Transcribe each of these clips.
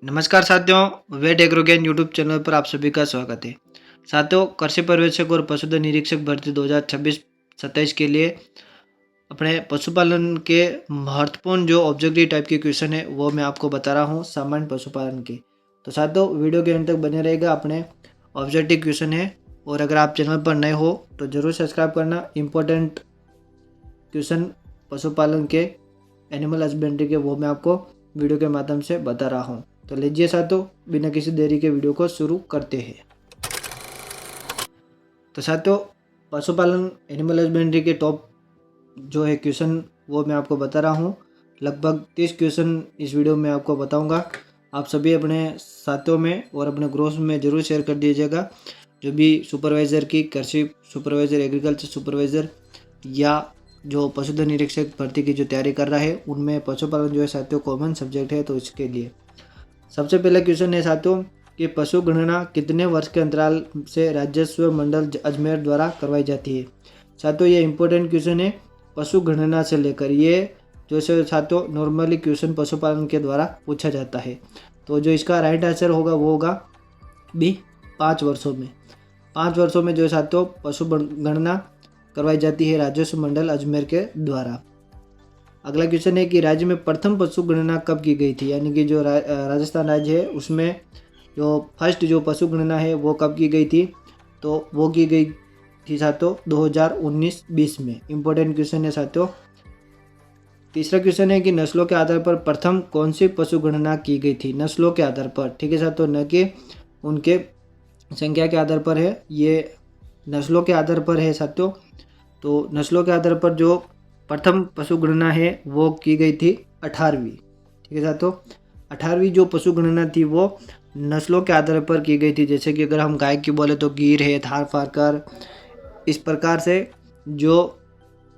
नमस्कार साथियों, wait agro ज्ञान यूट्यूब चैनल पर आप सभी का स्वागत है। साथियों, कृषि पर्यवेक्षक और पशुधन निरीक्षक भर्ती 2026-27 के लिए अपने पशुपालन के महत्वपूर्ण जो ऑब्जेक्टिव टाइप के क्वेश्चन है वो मैं आपको बता रहा हूँ सामान्य पशुपालन के। तो साथियों, वीडियो के अंत तक बने रहेगा। अपने ऑब्जेक्टिव क्वेश्चन है और अगर आप चैनल पर नए हो तो ज़रूर सब्सक्राइब करना। इम्पोर्टेंट क्वेश्चन पशुपालन के, एनिमल हस्बेंड्री के, वो मैं आपको वीडियो के माध्यम से बता रहा हूँ। तो लीजिए साथियों, बिना किसी देरी के वीडियो को शुरू करते हैं। तो साथियों, पशुपालन एनिमल हस्बेंड्री के टॉप जो है क्वेश्चन वो मैं आपको बता रहा हूँ। लगभग 30 क्वेश्चन इस वीडियो में आपको बताऊंगा। आप सभी अपने साथियों में और अपने ग्रुप्स में ज़रूर शेयर कर दीजिएगा। जो भी सुपरवाइज़र की, कृषि सुपरवाइज़र, एग्रीकल्चर सुपरवाइज़र या जो पशुधन निरीक्षक भर्ती की जो तैयारी कर रहा है, उनमें पशुपालन जो है साथियों कॉमन सब्जेक्ट है। तो इसके लिए सबसे पहला क्वेश्चन है साथियों कि पशु गणना कितने वर्ष के अंतराल से राजस्व मंडल अजमेर द्वारा करवाई जाती है। साथियों, ये इंपॉर्टेंट क्वेश्चन है। पशु गणना से लेकर ये जो है साथियों नॉर्मली क्वेश्चन पशुपालन के द्वारा पूछा जाता है। तो जो इसका राइट आंसर होगा वो होगा बी, 5 वर्षों में। 5 वर्षों में जो है साथियों पशु गणना करवाई जाती है राजस्व मंडल अजमेर के द्वारा। अगला क्वेश्चन है कि राज्य में प्रथम पशु गणना कब की गई थी, यानी कि जो राजस्थान राज्य है उसमें जो फर्स्ट जो पशु गणना है वो कब की गई थी। तो वो की गई थी साथियों 2019-20 में। इम्पोर्टेंट क्वेश्चन है साथियों। तीसरा क्वेश्चन है कि नस्लों के आधार पर प्रथम कौन सी पशु गणना की गई थी। नस्लों के आधार पर, ठीक है साथियों, न कि उनके संख्या के आधार पर है, ये नस्लों के आधार पर है साथियों। तो नस्लों के आधार पर जो प्रथम पशु गणना है वो की गई थी 18वीं, ठीक है साथियों। 18वीं जो पशु गणना थी वो नस्लों के आधार पर की गई थी। जैसे कि अगर हम गाय की बोले तो गिर है, थारपारकर, इस प्रकार से जो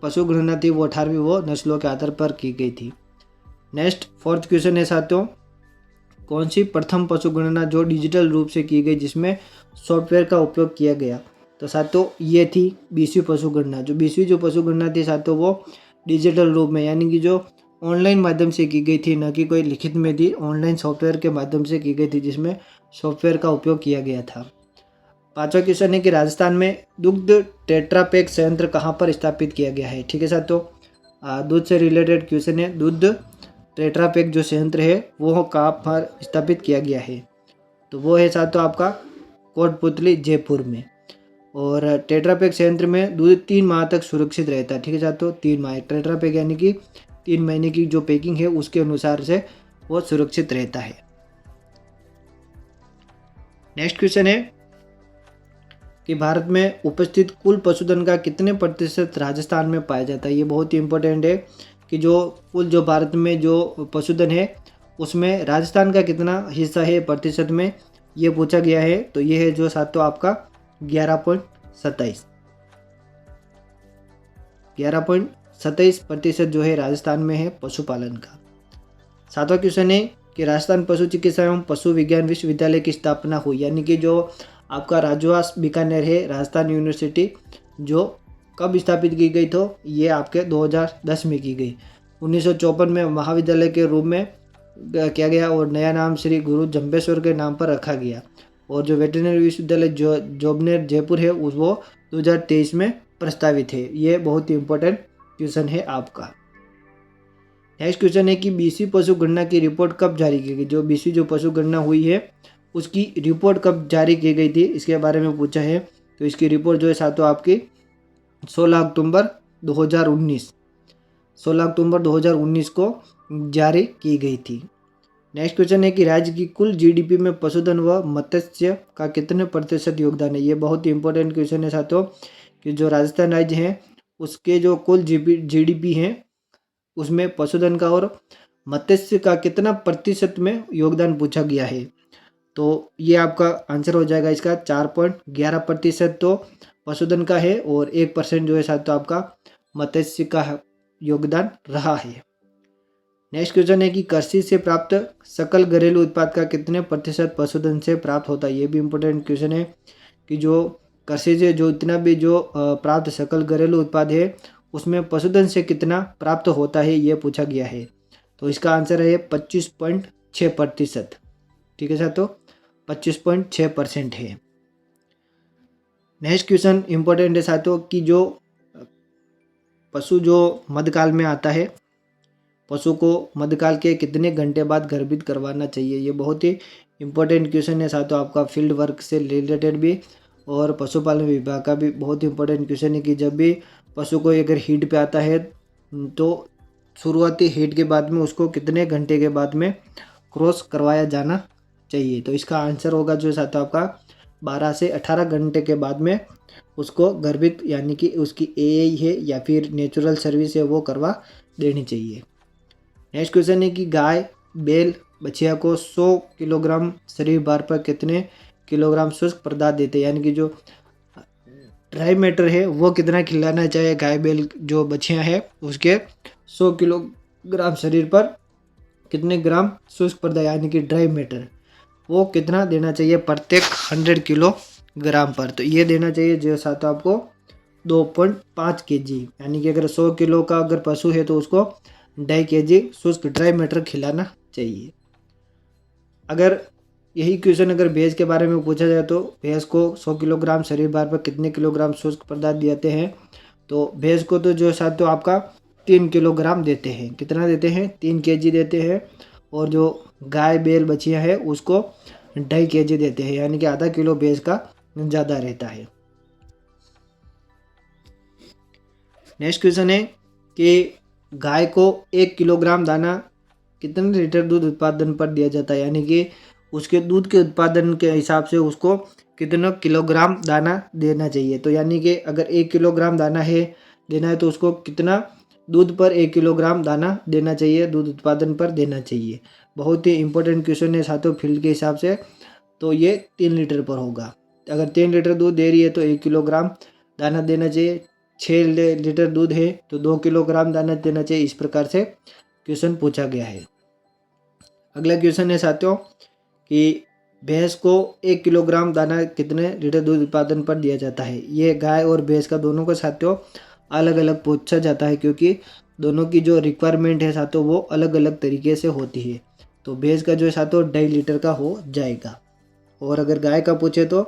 पशु गणना थी वो 18वीं वो नस्लों के आधार पर की गई थी। नेक्स्ट फोर्थ क्वेश्चन है साथियों, कौन सी प्रथम पशु गणना जो डिजिटल रूप से की गई जिसमें सॉफ्टवेयर का उपयोग किया गया। तो साथियों ये थी 20वीं पशु गणना। जो 20वीं जो पशु गणना थी साथियों वो डिजिटल रूप में, यानी कि जो ऑनलाइन माध्यम से की गई थी, न कि कोई लिखित में थी, ऑनलाइन सॉफ्टवेयर के माध्यम से की गई थी जिसमें सॉफ्टवेयर का उपयोग किया गया था। पांचवा क्वेश्चन है कि राजस्थान में दुग्ध टेट्रापैक संयंत्र कहाँ पर स्थापित किया गया है। ठीक है साथियों, दूध से रिलेटेड क्वेश्चन है। दूध टेट्रापैक जो संयंत्र है वो कहाँ पर स्थापित किया गया है। तो वो है साथियों आपका कोटपुतली, जयपुर में। और टेट्रापैक संयंत्र में दूध 3 माह तक सुरक्षित रहता है। ठीक है साथियों, 3 माह टेट्रापैक यानी कि 3 महीने की जो पैकिंग है उसके अनुसार से वो सुरक्षित रहता है। नेक्स्ट क्वेश्चन है कि भारत में उपस्थित कुल पशुधन का कितने प्रतिशत राजस्थान में पाया जाता है। ये बहुत ही इंपॉर्टेंट है कि जो कुल जो भारत में जो पशुधन है उसमें राजस्थान का कितना हिस्सा है प्रतिशत में, ये पूछा गया है। तो ये है जो साथियों आपका 11.27% जो है राजस्थान में है पशुपालन का। सातवां क्वेश्चन है कि राजस्थान पशु चिकित्सा एवं पशु विज्ञान विश्वविद्यालय की स्थापना हुई, यानी कि जो आपका राजवास बीकानेर है, राजस्थान यूनिवर्सिटी, जो कब स्थापित की गई। तो ये आपके 2010 में की गई। 1954 में महाविद्यालय के रूप में किया गया और नया नाम श्री गुरु जम्बेश्वर के नाम पर रखा गया। और जो वेटरनरी विश्वविद्यालय जो जोबनेर जयपुर है वो 2023 में प्रस्तावित है। ये बहुत ही इंपॉर्टेंट क्वेश्चन है आपका। नेक्स्ट क्वेश्चन है कि 20वीं पशु गणना की रिपोर्ट कब जारी की गई। जो 20वीं जो पशु गणना हुई है उसकी रिपोर्ट कब जारी की गई थी, इसके बारे में पूछा है। तो इसकी रिपोर्ट जो है साथियों आपकी 16 अक्टूबर 2019 को जारी की गई थी। नेक्स्ट क्वेश्चन है कि राज्य की कुल जीडीपी में पशुधन व मत्स्य का कितने प्रतिशत योगदान है। ये बहुत ही इंपॉर्टेंट क्वेश्चन है साथियों कि जो राजस्थान राज्य है उसके जो कुल जीडीपी है उसमें पशुधन का और मत्स्य का कितना प्रतिशत में योगदान पूछा गया है। तो ये आपका आंसर हो जाएगा इसका 4.11% तो पशुधन का है और 1% जो है साथियों आपका मत्स्य का योगदान रहा है। नेक्स्ट क्वेश्चन है कि कृषि से प्राप्त सकल घरेलू उत्पाद का कितने प्रतिशत पशुधन से प्राप्त होता है। ये भी इम्पोर्टेंट क्वेश्चन है कि जो कृषि से जो इतना भी जो प्राप्त सकल घरेलू उत्पाद है उसमें पशुधन से कितना प्राप्त होता है, ये पूछा गया है। तो इसका आंसर है 25.6%। ठीक है साथियों, 25.6% है। नेक्स्ट क्वेश्चन इम्पोर्टेंट है साथियों कि जो पशु जो मध्यकाल में आता है, पशु को मध्यकाल के कितने घंटे बाद गर्भित करवाना चाहिए। ये बहुत ही इम्पोर्टेंट क्वेश्चन है साथियों, आपका फील्ड वर्क से रिलेटेड भी और पशुपालन विभाग का भी बहुत इंपॉर्टेंट क्वेश्चन है कि जब भी पशु को अगर हीट पे आता है तो शुरुआती हीट के बाद में उसको कितने घंटे के बाद में क्रॉस करवाया जाना चाहिए। तो इसका आंसर होगा जो साथियों आपका 12 से 18 घंटे के बाद में उसको गर्भित, यानी कि उसकी एआई है या फिर नेचुरल सर्विस है वो करवा देनी चाहिए। नेक्स्ट क्वेश्चन है कि गाय, बैल, बछिया को 100 किलोग्राम शरीर भार पर कितने किलोग्राम शुष्क पदार्थ देते हैं, यानी कि जो ड्राई मैटर है वो कितना खिलाना चाहिए गाय, बैल, जो बछिया है उसके 100 किलोग्राम शरीर पर कितने ग्राम शुष्क पदार्थ यानी कि ड्राई मैटर वो कितना देना चाहिए प्रत्येक 100 किलोग्राम पर। तो ये देना चाहिए जो साथ आपको 2.5 kg, यानी कि अगर 100 किलो का अगर पशु है तो उसको 2.5 kg शुष्क ड्राई मैटर खिलाना चाहिए। अगर यही क्वेश्चन अगर भैंस के बारे में पूछा जाए तो भैंस को 100 किलोग्राम शरीर भार पर कितने किलोग्राम शुष्क पदार्थ देते हैं, तो भैंस को तो जो साथ तो आपका 3 किलोग्राम देते हैं। कितना देते हैं? 3 kg देते हैं। और जो गाय, बैल, बछिया है उसको 2.5 kg देते हैं, यानी कि आधा किलो भैंस का ज़्यादा रहता है। नेक्स्ट क्वेश्चन है कि गाय को 1 किलोग्राम दाना कितने लीटर दूध उत्पादन पर दिया जाता है, यानी कि उसके दूध के उत्पादन के हिसाब से उसको कितना किलोग्राम दाना देना चाहिए। तो यानी कि अगर 1 किलोग्राम दाना है देना है तो उसको कितना दूध पर 1 किलोग्राम दाना देना चाहिए, दूध उत्पादन पर देना चाहिए। बहुत ही इंपॉर्टेंट क्वेश्चन है साथियों फील्ड के हिसाब से। तो ये 3 लीटर पर होगा। अगर 3 लीटर दूध दे रही है तो 1 किलोग्राम दाना देना चाहिए। 6 लीटर दूध है तो 2 किलोग्राम दाना देना चाहिए। इस प्रकार से क्वेश्चन पूछा गया है। अगला क्वेश्चन है साथियों कि भैंस को 1 किलोग्राम दाना कितने लीटर दूध उत्पादन पर दिया जाता है। ये गाय और भैंस का दोनों को साथियों अलग अलग पूछा जाता है, क्योंकि दोनों की जो रिक्वायरमेंट है साथियों वो अलग अलग तरीके से होती है। तो भैंस का जो है साथियों 2.5 लीटर का हो जाएगा। और अगर गाय का पूछे तो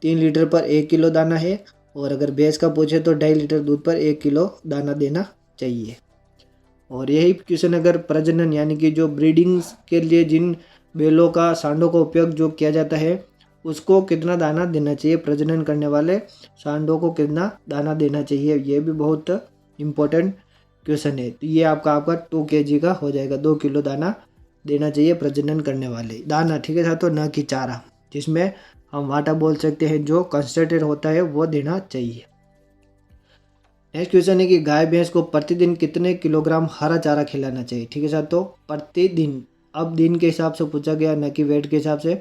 3 लीटर पर 1 किलो दाना है, और अगर भैंस का पूछे तो 2.5 लीटर दूध पर 1 किलो दाना देना चाहिए। और यही क्वेश्चन अगर प्रजनन, यानी कि जो ब्रीडिंग्स के लिए जिन बैलों का, सांडों का उपयोग जो किया जाता है उसको कितना दाना देना चाहिए, प्रजनन करने वाले सांडों को कितना दाना देना चाहिए, ये भी बहुत इम्पोर्टेंट क्वेश्चन है। तो ये आपका 2 kg का हो जाएगा। 2 किलो दाना देना चाहिए प्रजनन करने वाले दाना, ठीक है साथियों, न कि चारा, जिसमें हम वाटा बोल सकते हैं, जो कंसंट्रेटेड होता है वो देना चाहिए। नेक्स्ट क्वेश्चन है कि गाय भैंस को प्रतिदिन कितने किलोग्राम हरा चारा खिलाना चाहिए। ठीक है साथियों, प्रतिदिन, अब दिन के हिसाब से पूछा गया, न कि वेट के हिसाब से।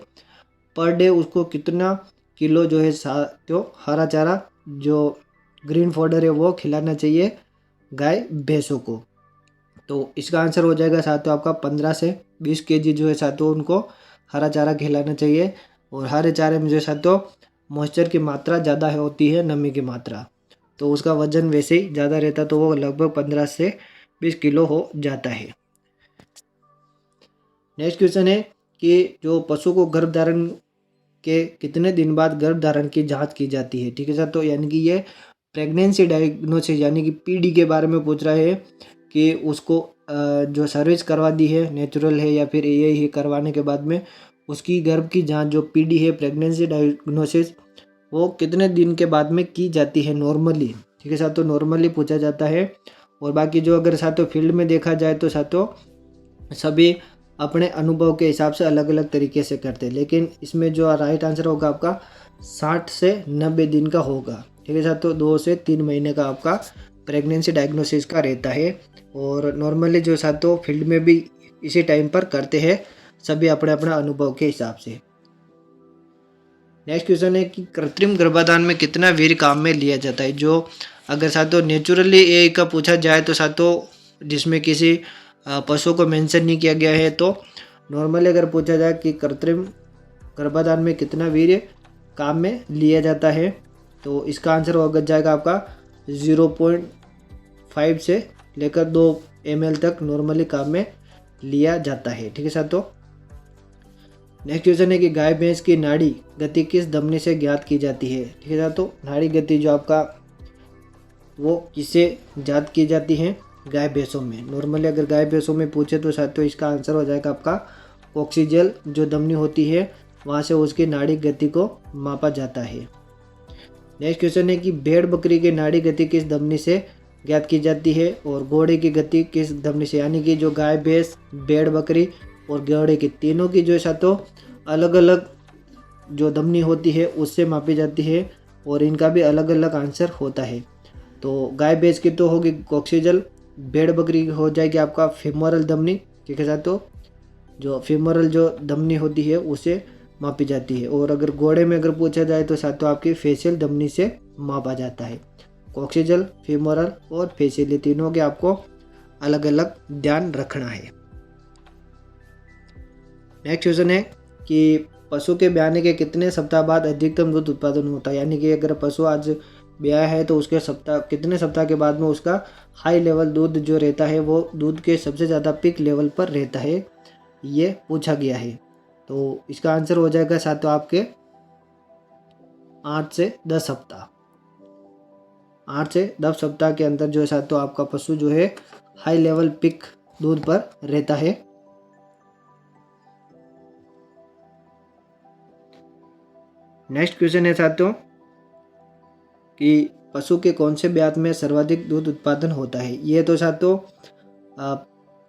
पर डे उसको कितना किलो जो है साथियों हरा चारा, जो ग्रीन फॉडर है वो खिलाना चाहिए गाय भैंसों को। तो इसका आंसर हो जाएगा साथियों आपका 15 से 20 kg जो है साथियों उनको हरा चारा खिलाना चाहिए। और हरे चारे में जो है साथियों मॉइस्चर की मात्रा ज़्यादा होती है, नमी की मात्रा, तो उसका वजन वैसे ही ज़्यादा रहता, तो वो लगभग 15 से 20 किलो हो जाता है। नेक्स्ट क्वेश्चन है कि जो पशु को गर्भधारण के कितने दिन बाद गर्भधारण की जांच की जाती है। ठीक है सर, तो यानी कि ये प्रेगनेंसी डायग्नोसिस यानी कि पीडी के बारे में पूछ रहा है कि उसको जो सर्विस करवा दी है, नेचुरल है या फिर ये ही करवाने के बाद में उसकी गर्भ की जांच, जो पीडी है प्रेगनेंसी डायग्नोसिस, वो कितने दिन के बाद में की जाती है नॉर्मली। ठीक है साथियों, नॉर्मली पूछा जाता है। और बाकी जो अगर साथियों फील्ड में देखा जाए तो साथियों सभी अपने अनुभव के हिसाब से अलग अलग तरीके से करते हैं, लेकिन इसमें जो राइट आंसर होगा आपका 60 से 90 दिन का होगा। ठीक है साथियों, 2 से 3 महीने का आपका प्रेगनेंसी डायग्नोसिस का रहता है। और नॉर्मली जो साथियों फील्ड में भी इसी टाइम पर करते हैं, सभी अपने अपने अनुभव के हिसाब से। नेक्स्ट क्वेश्चन है कि कृत्रिम गर्भाधान में कितना वीर्य काम में लिया जाता है। जो अगर साथियों नेचुरली ए का पूछा जाए तो साथियों जिसमें किसी पशु को मेंशन नहीं किया गया है, तो नॉर्मली अगर पूछा जाए कि कृत्रिम गर्भाधान में कितना वीर्य काम में लिया जाता है, तो इसका आंसर हो जाएगा आपका 0.5 से लेकर 2 ml तक नॉर्मली काम में लिया जाता है। ठीक है साथियों, नेक्स्ट क्वेश्चन है कि गाय भैंस की नाड़ी गति किस धमनी से ज्ञात की जाती है। ठीक है, तो नाड़ी गति जो आपका वो किससे ज्ञात की जाती है, गाय भैंसों में। नॉर्मली अगर गाय भैंसों में पूछे तो साथियों इसका आंसर हो जाएगा आपका कॉक्सियल जो धमनी होती है वहाँ से उसकी नाड़ी गति को मापा जाता है। नेक्स्ट क्वेश्चन है कि भेड़ बकरी की नाड़ी गति किस धमनी से ज्ञात की जाती है और घोड़े की गति किस धमनी से, यानी कि जो गाय भैंस, भेड़ बकरी और घोड़े की तीनों की जो साथियों अलग अलग जो धमनी होती है उससे मापी जाती है और इनका भी अलग अलग आंसर होता है। तो गाय भैंस की तो होगी कॉक्सियल, भेड़ बकरी की हो जाएगी आपका फीमोरल धमनी। ठीक है साथियों, जो फीमोरल जो धमनी होती है उसे मापी जाती है। और अगर घोड़े में अगर पूछा जाए तो साथियों आपकी फेशियल धमनी से मापा जाता है। कॉक्सियल, फीमोरल और फेशियल, ये तीनों के आपको अलग अलग ध्यान रखना है। नेक्स्ट क्वेश्चन है कि पशु के ब्याने के कितने सप्ताह बाद अधिकतम दूध उत्पादन होता है, यानी कि अगर पशु आज ब्याया है तो उसके कितने सप्ताह के बाद में उसका हाई लेवल दूध जो रहता है वो दूध के सबसे ज़्यादा पीक लेवल पर रहता है, ये पूछा गया है। तो इसका आंसर हो जाएगा साथियों आपके 8 से 10 सप्ताह। 8 से 10 सप्ताह के अंदर जो है साथियों आपका पशु जो है हाई लेवल पिक दूध पर रहता है। नेक्स्ट क्वेश्चन है साथियों कि पशु के कौन से ब्यात में सर्वाधिक दूध उत्पादन होता है। ये तो साथियों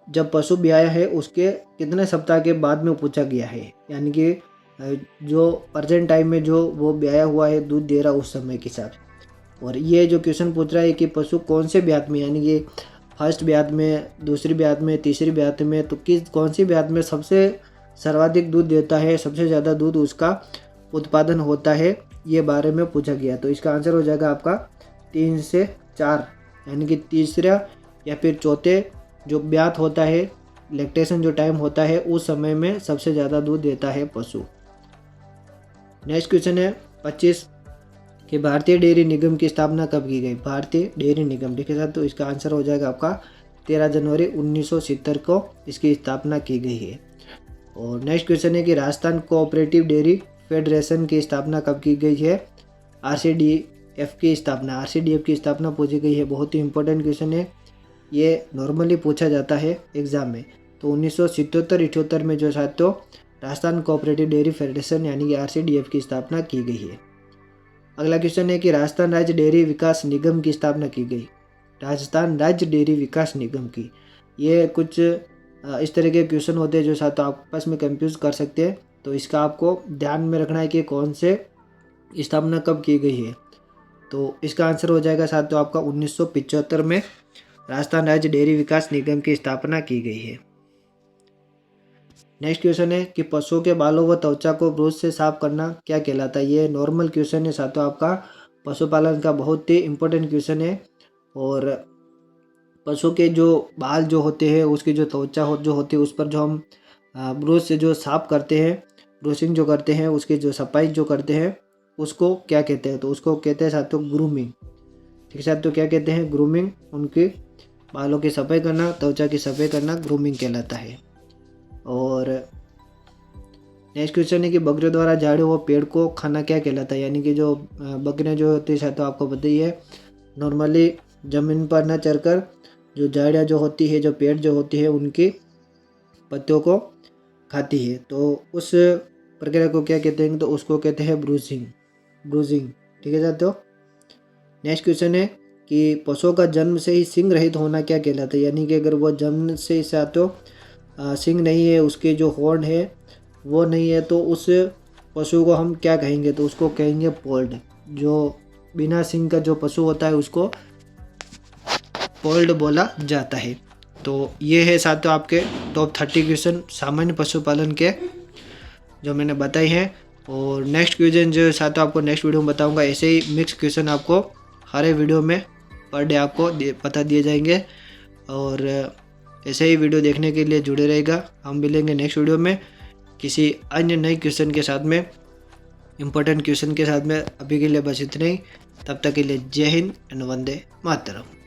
जब पशु ब्याया है उसके कितने सप्ताह के बाद में पूछा गया है, यानी कि जो प्रेजेंट टाइम में जो वो ब्याया हुआ है दूध दे रहा उस समय के साथ। और ये जो क्वेश्चन पूछ रहा है कि पशु कौन से ब्यात में, यानी कि फर्स्ट ब्यात में, दूसरी ब्यात में, तीसरी ब्यात में, तो कौन सी ब्यात में सबसे सर्वाधिक दूध देता है, सबसे ज़्यादा दूध उसका उत्पादन होता है, ये बारे में पूछा गया। तो इसका आंसर हो जाएगा आपका 3 से 4, यानी कि तीसरा या फिर चौथे जो ब्यात होता है, लैक्टेशन जो टाइम होता है उस समय में सबसे ज़्यादा दूध देता है पशु। नेक्स्ट क्वेश्चन है 25 कि भारतीय डेयरी निगम की स्थापना कब की गई। भारतीय डेयरी निगम, ठीक है सर, तो इसका आंसर हो जाएगा आपका 13 जनवरी 1970 को इसकी स्थापना की गई है। और नेक्स्ट क्वेश्चन है कि राजस्थान कोऑपरेटिव डेयरी फेडरेशन की स्थापना कब की गई है। RCDF की स्थापना पूछी गई है। बहुत ही इंपॉर्टेंट क्वेश्चन है, ये नॉर्मली पूछा जाता है एग्जाम में। तो 1977-78 में जो साथियों राजस्थान कोऑपरेटिव डेयरी फेडरेशन यानी कि RCDF की स्थापना की गई है। अगला क्वेश्चन है कि राजस्थान राज्य डेयरी विकास निगम की स्थापना की गई। राजस्थान राज्य डेयरी विकास निगम की, ये कुछ इस तरह के क्वेश्चन होते हैं जो साथियों आपस में कंफ्यूज कर सकते हैं। तो इसका आपको ध्यान में रखना है कि कौन से स्थापना कब की गई है। तो इसका आंसर हो जाएगा साथियों आपका 1975 में राजस्थान राज्य डेयरी विकास निगम की स्थापना की गई है। नेक्स्ट क्वेश्चन है कि पशुओं के बालों व त्वचा को ब्रश से साफ करना क्या कहलाता है। ये नॉर्मल क्वेश्चन है साथियों आपका पशुपालन का बहुत ही इम्पोर्टेंट क्वेश्चन है। और पशु के जो बाल जो होते हैं, उसकी जो त्वचा जो होती है, उस पर जो हम ब्रश से जो साफ करते हैं, ब्रशिंग जो करते हैं, उसकी जो सफाई जो करते हैं, उसको क्या कहते हैं। तो उसको कहते हैं साथियों ग्रूमिंग। ठीक है साथियों, क्या कहते हैं, ग्रूमिंग। उनके बालों की सफाई करना, त्वचा की सफाई करना ग्रूमिंग कहलाता है। और नेक्स्ट क्वेश्चन है कि बकरियों द्वारा झाड़े हुए पेड़ को खाना क्या कहलाता है। यानी कि जो बकरियाँ जो होती है साथियों आपको पता ही है, नॉर्मली ज़मीन पर न चरकर जो झाड़ियाँ जो होती है, जो पेड़ जो होती है, उनकी पत्तियों को खाती है। तो उस प्रक्रिया को क्या कहते हैं, तो उसको कहते हैं ब्रूजिंग। ठीक है साथियों। नेक्स्ट क्वेश्चन है कि पशुओं का जन्म से ही सिंग रहित होना क्या कहलाता है। यानी कि अगर वो जन्म से ही साथियों सिंग नहीं है, उसके जो हॉर्न है वो नहीं है, तो उस पशु को हम क्या कहेंगे, तो उसको कहेंगे पोल्ड। जो बिना सिंग का जो पशु होता है उसको पोल्ड बोला जाता है। तो ये है साथियों आपके टॉप 30 क्वेश्चन सामान्य पशुपालन के जो मैंने बताए हैं। और नेक्स्ट क्वेश्चन जो साथियों आपको नेक्स्ट वीडियो में बताऊंगा। ऐसे ही मिक्स क्वेश्चन आपको हर एक वीडियो में पर डे आपको पता दिए जाएंगे। और ऐसे ही वीडियो देखने के लिए जुड़े रहेगा। हम मिलेंगे नेक्स्ट वीडियो में किसी अन्य नए क्वेश्चन के साथ में, इम्पोर्टेंट क्वेश्चन के साथ में। अभी के लिए बस इतना ही। तब तक के लिए जय हिंद एंड वंदे मातरम।